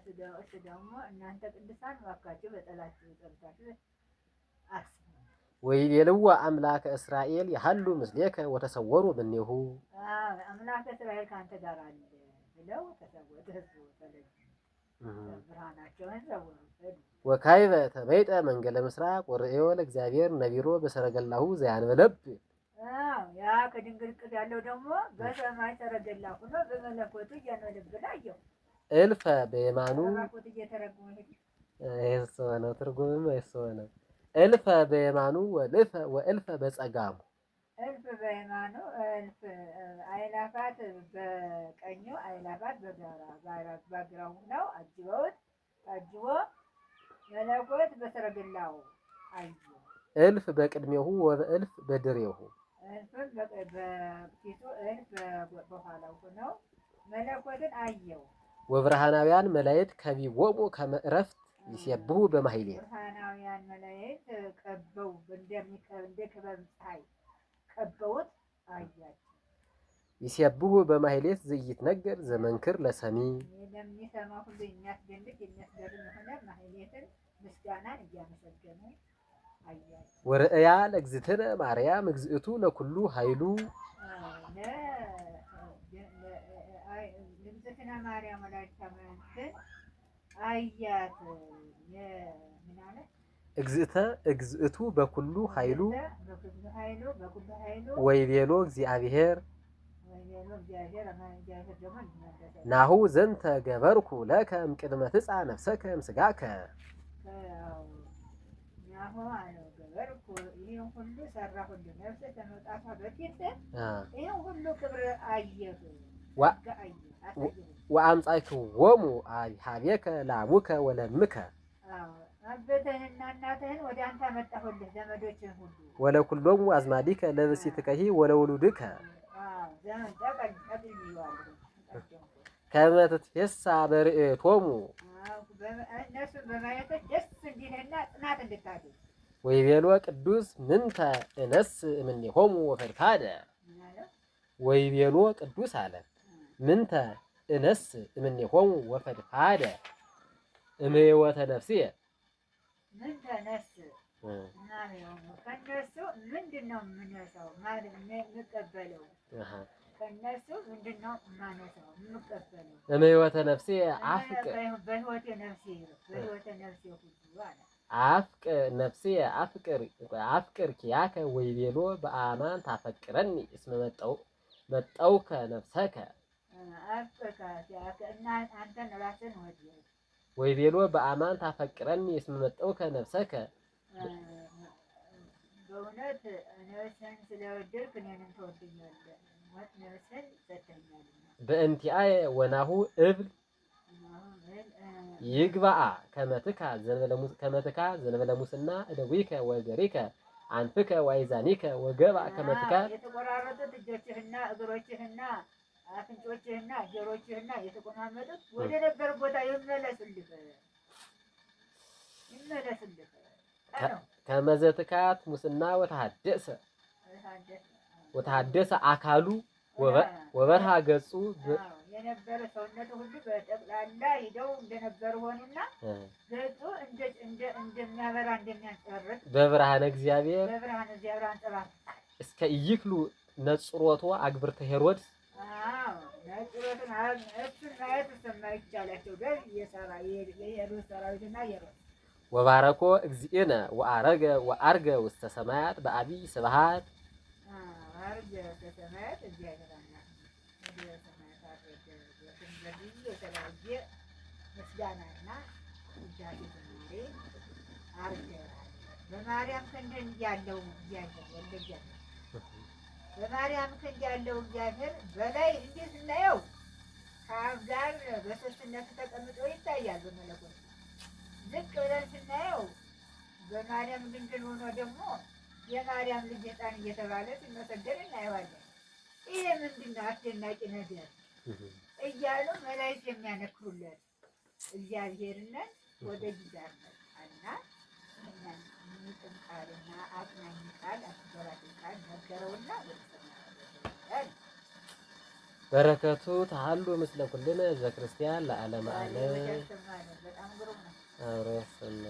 እሱ ደግሞ እናንተ ቅዱሳን እባካችሁ በጠላችሁ ጸሎታችሁ አስቡ። ወይቤልዋ አምላከ እስራኤል ያህሉ ምስሌከ ወተሰወሩ እምኔሁ። አምላከ እስራኤል ከአንተ ጋር አለ ብለው ተለዩ። ብርሃናቸውን ሰወሩ። ወካይበ ተመይጠ መንገለ ምስራቅ ወርእዮ ለእግዚአብሔር ነቢሮ በሰረገላሁ ዘያንበለብ። ያ ከድንግልቅል ያለው ደግሞ በሰማይ ሰረገላ ሆኖ በመለኮቱ እያንበለበለ አየው። እልፈ በየማኑ ነው ትርጉምም ነው። እልፈ በየማኑ ወእልፈ በጸጋሙ። እልፍ በየማኑ እልፍ አእላፋት በቀኙ አእላፋት በግራው ነው አጅቦ መለኮት በሰረገላው አየ። እልፍ በቅድሜሁ ወበእልፍ በድሬሁ። እልፍ በፊቱ እልፍ በኋላው ሆነው መለኮትን አየው። ወብርሃናውያን መላእክት ከቢቦሙ ከመ ዕረፍት ይሴብሑ በማሕሌት። ብርሃናውያን መላእክት ከበው እንደ ክበብ ፀሐይ ከበውት አያቸው። ይሴብሑ በማሕሌት ዘኢይትነገር ዘመንክር ለሰሚ። ለሚሰማ ሁሉ የሚያስደንቅ የሚያስገርም የሆነ ማሕሌትን ምስጋናን እያመሰገኑ አያቸው። ወርእያ ለእግዝእትነ ማርያም እግዝእቱ ለኩሉ ኃይሉ። ለእግዝእትነ ማርያም ወላዲተ አምላክን አያት። ምን አለ? እግዝእቱ በኩሉ ኃይሉ በኩሉ ኃይሉ ወይቤሎ እግዚአብሔር ናሁ ዘንተ ገበርኩ ለከ እምቅድመ ትጻእ ነፍሰከ እምሥጋከ። ናሁ አለው ገበርኩ ይህን ሁሉ ሰራሁልህ ነፍስህ ከመውጣቷ በፊት ይህን ሁሉ ክብር አየሁ። ወአምጻእክዎሙ ኀቤከ ለአቡከ ወለእምከ። አባትህንና እናትህን ወደ አንተ አመጣሁልህ ዘመዶችህን ሁሉ። ወለኩሎሙ አዝማዲከ ለብእሲትከሂ ወለውሉድከ ዘመን ከመ ትትፌሳህ በርእዮቶሙ። እነሱን በማየትህ ደስ እንዲልህና ጽናት እንድታገኝ። ወይቤሎ ቅዱስ ምንተ እነስእ እምኔሆሙ ወፈድፋደ። ወይቤሎ ቅዱስ አለ ምንተ እነስእ እምኔሆሙ ወፈድፋደ እምሕይወተ ነፍስየ። ምንተ ነስእ ከእነሱ ምንድን ነው የምነሳው የምቀበለው? ከእነሱ ምንድን ነው የማነሳው የምቀበለው? እምሕይወተ ነፍስየ አፍቅር በሕይወቴ ነፍሴ ሁሉ አለ። አፍቅር ኪያከ ወይቤሎ በአማን ታፈቅረኒ እስመ መጠውከ ነፍሰከ። አንተን ራስን ወድህ። ወይቤሎ በአማን ታፈቅረኒ እስመ መጠውከ ነፍሰከ። በእውነት ነፍስህን ስለወደድክ እኔንም ትወደኛለህ። ነፍስህን ሰጥተኸኛልና። በእንቲአየ ወናሁ እብል ይግባአ ከመትካ ዘንበለ ሙስና እደዊከ ወገሪከ አንፍከ ወአይዛኒከ ወገብአ ከመትካ። የተቆራረጡት እጆችህና እግሮችህና አፍንጮችህና ጆሮችህና የተቆማመጡት ወደ ነበር ቦታ ይመለሱልህ። ከመ ዘትካት ሙስና ወተሐደሰ አካሉ ወበርሃ ገጹ። የነበረ ሰውነቱ ሁሉ በጠቅላላ ሂደው እንደነበሩ ሆኑና ገጹ እንደሚያበራ እንደሚያንጸባርቅ በብርሃነ እግዚአብሔር አንጸባረቀ። እስከ ኢይክሉ ነጽሮቶ አግብርተ ሄሮድስ። ነጽሮትን እሱን ማየት እስከማይቻላቸው ድረስ የሄሮድስ ሰራዊትና የሄሮድስ ወባረኮ እግዚእነ ወአርገ ውስተ ሰማያት በአቢይ ስብሐት። አርገ ውስተ ሰማያት እግዚአብሔር አምላክ ወደ ሰማያት አረገ። በልዩ የተለያየ ምስጋናና ውዳሴ ዝማሬ አርገ። በማርያም ክንድ ያለው እግዚአብሔር ወልደ እግዚአብሔር በማርያም ክንድ ያለው እግዚአብሔር በላይ እንዴት ስናየው ከአብ ጋር በሦስትነቱ ተቀምጦ ይታያል በመለኮት። ዝቅ ብለን ስናየው በማርያም ድንግል ሆኖ ደግሞ የማርያም ልጅ ሕፃን እየተባለ ሲመሰገን እናየዋለን። ይሄ ምንድን ነው አስደናቂ ነገር እያሉ መላእክት የሚያነክሩለት እግዚአብሔርነት ወደ ጊዛር መጣና ሚጥም ቃልና አጽናኝ ቃል አስገራሪ ቃል ነገረውና ወደ ሰማይ በረከቱ ተሃሉ ምስለ ኩልነ ህዝበ ክርስቲያን ለዓለመ ዓለም። በጣም ግሩም ነው። አብሮ ያሰማን።